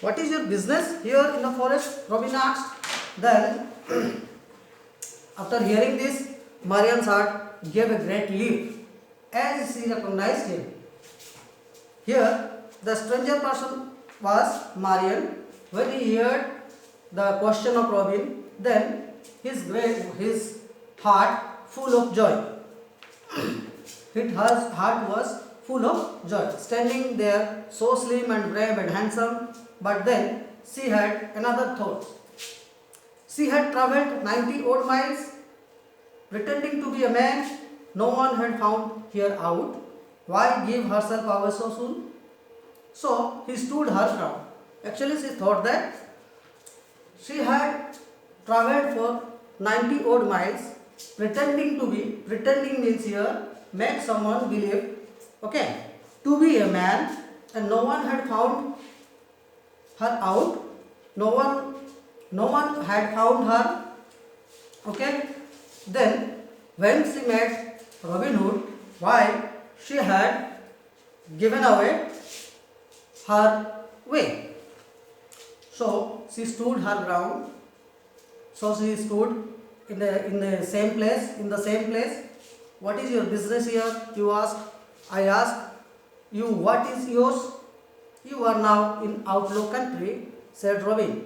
What is your business here in the forest? Robin asked. Then, after hearing this, Marian's heart gave a great leap as she recognized him. Here, the stranger person was Marian. When he heard the question of Robin, then his heart full of joy. His heart was full of joy. Standing there, so slim and brave and handsome, but then she had another thought. She had travelled 90 odd miles, pretending to be a man no one had found her out. Why give herself away so soon? So he stood her ground. Actually, she thought that she had travelled for 90 odd miles, pretending means here, make someone believe, okay, to be a man, and no one had found her out. No one had found her, okay. Then, when she met Robin Hood, why she had given away her way. So she stood her ground. So she stood in the same place. What is your business here? You ask. I ask you, what is yours? You are now in outlaw country, said Robin.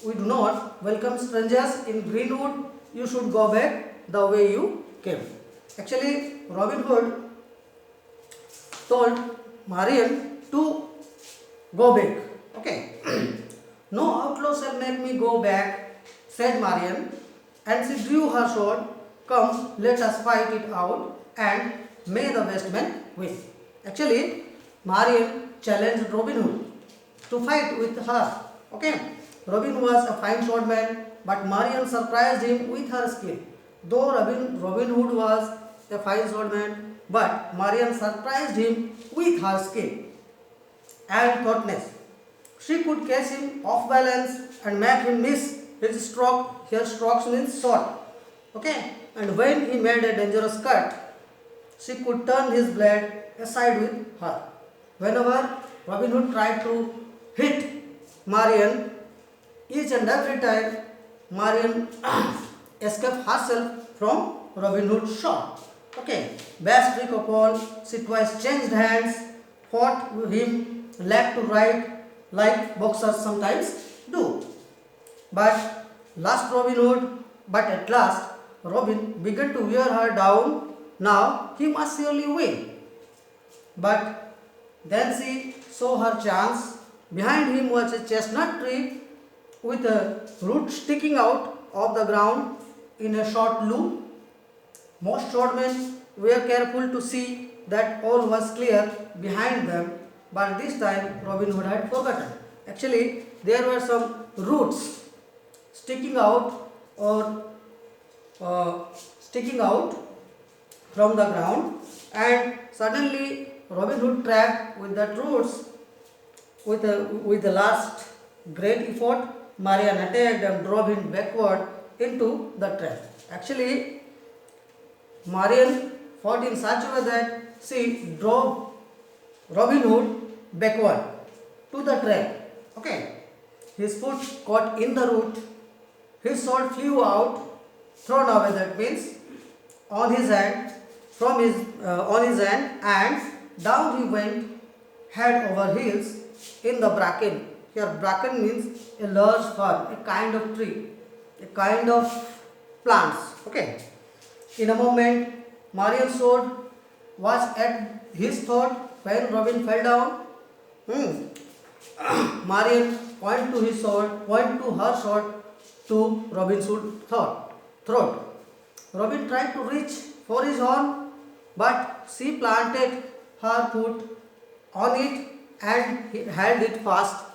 We do not welcome strangers in Greenwood. You should go back the way you came. Actually, Robin Hood told Marian to go back. Okay. No outlaw shall make me go back, said Marian, and she drew her sword. Come, let us fight it out, and may the best man win. Actually, Marian challenged Robin Hood to fight with her. Okay. Robin was a fine swordman, but Marian surprised him with her skill. Though Robin Hood was a fine swordman, but Marian surprised him with her skill and thoughtness. She could catch him off balance and make him miss his stroke. Her strokes means short. Okay, and when he made a dangerous cut, she could turn his blade aside with her. Whenever Robin Hood tried to hit Marian, each and every time Marian escaped herself from Robin Hood's shot. Okay, best trick of all, she twice changed hands, fought with him left to right like boxers sometimes do. But at last Robin began to wear her down. Now he must surely win. But then she saw her chance. Behind him was a chestnut tree with a root sticking out of the ground in a short loop. Most swordmen were careful to see that all was clear behind them, but this time Robin Hood had forgotten. Actually, there were some roots sticking out or sticking out from the ground, and suddenly Robin Hood tracked with the roots. With the last great effort, Marian attacked and drove him backward into the trap. Actually, Marian fought in such a way that she drove Robin Hood backward to the trap. Okay. His foot caught in the root. His sword flew out, thrown away. That means on his hand, on his hand, and down he went, head over heels in the bracken. Here, bracken means a large fern, a kind of tree, a kind of plants. Okay. In a moment, Marian's sword was at his throat when Robin fell down. Marian pointed to her sword to Robin's throat. Robin tried to reach for his horn, but she planted her foot on it and held it fast,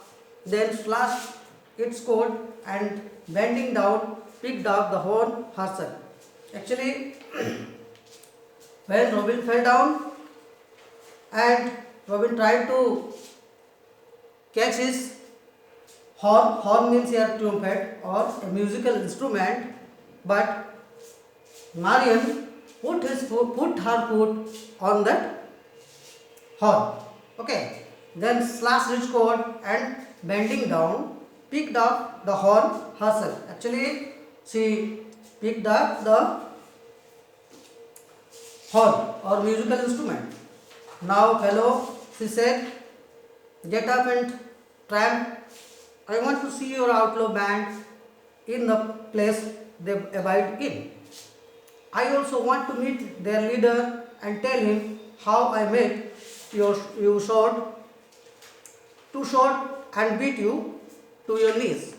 then slashed its coat and bending down picked up the horn herself. Actually, when Robin fell down and Robin tried to catch his horn means here trumpet or a musical instrument, but Marian put her foot on that horn. Okay. then slashed his coat and bending down, picked up the horn herself. Actually, she picked up the horn or musical instrument. Now, fellow, she said, get up and tramp. I want to see your outlaw band in the place they abide in. I also want to meet their leader and tell him how I made you too short and beat you to your knees.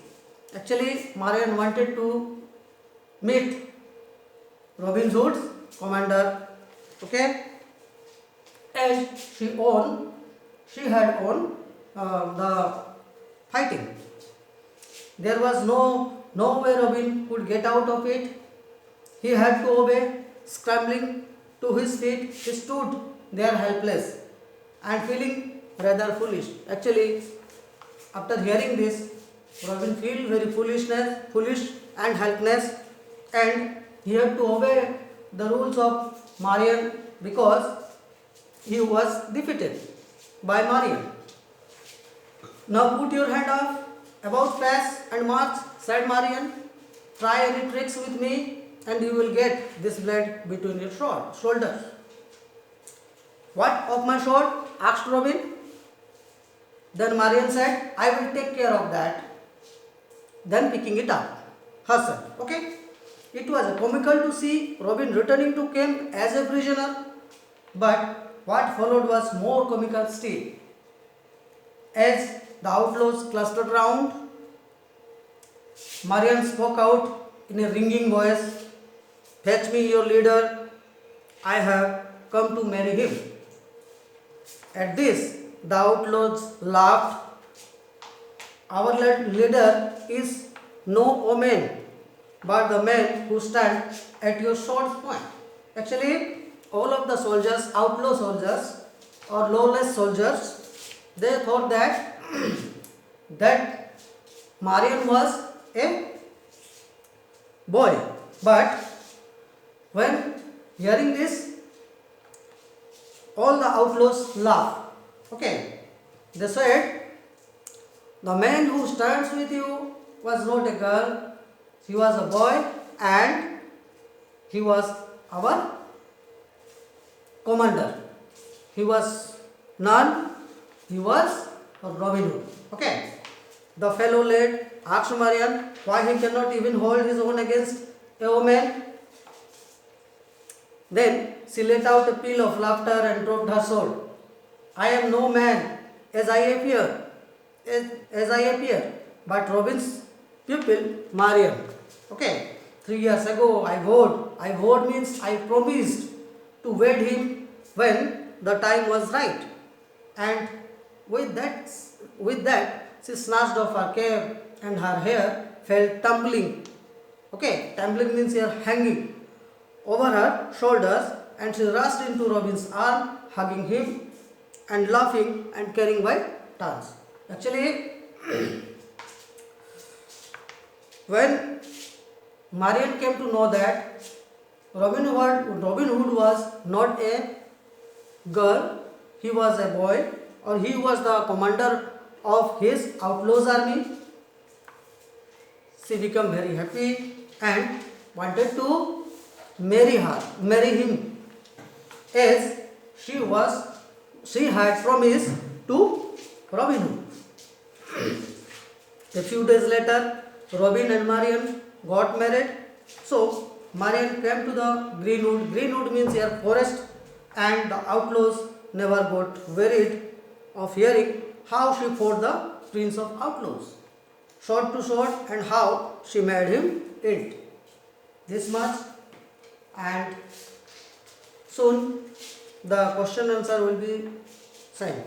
Actually, Marian wanted to meet Robin Hood's commander. Okay, as she had won the fighting. There was no way Robin could get out of it. He had to obey. Scrambling to his feet, he stood there helpless and feeling rather foolish. Actually, after hearing this, Robin felt very foolish and helpless, and he had to obey the rules of Marian because he was defeated by Marian. Now put your hand off, about face and march, said Marian. Try any tricks with me and you will get this blade between your shoulders. What of my sword? Asked Robin. Then Marian said, I will take care of that. Then picking it up herself. Okay? It was comical to see Robin returning to camp as a prisoner, but what followed was more comical still. As the outlaws clustered round, Marian spoke out in a ringing voice, fetch me your leader, I have come to marry him. At this, the outlaws laughed. Our leader is no man, but the man who stands at your sword's point. Actually, all of the soldiers, outlaw soldiers or lawless soldiers, they thought that that Marian was a boy. But when hearing this, all the outlaws laughed. Okay, they said, the man who stands with you was not a girl, he was a boy and he was our commander. He was none, he was Robin Hood. Okay, the fellow lad asked Marian why he cannot even hold his own against a woman. Then she let out a peal of laughter and dropped her sword. I am no man as I appear, but Robin's pupil Marian. Okay, 3 years ago I vowed means I promised to wed him when the time was right. And with that she snatched off her cap and her hair fell tumbling. Okay, tumbling means here hanging over her shoulders, and she rushed into Robin's arm, hugging him and laughing and carrying by turns. Actually, when Marian came to know that Robin Hood was not a girl, he was a boy, or he was the commander of his outlaws army, she became very happy and wanted to marry him, as she had promised to Robin Hood. A few days later, Robin and Marian got married. So Marian came to the Greenwood. Greenwood means here forest, and the outlaws never got wearied of hearing how she fought the prince of outlaws, sword to sword, and how she made him eat. This much, and soon the question answer will be sent.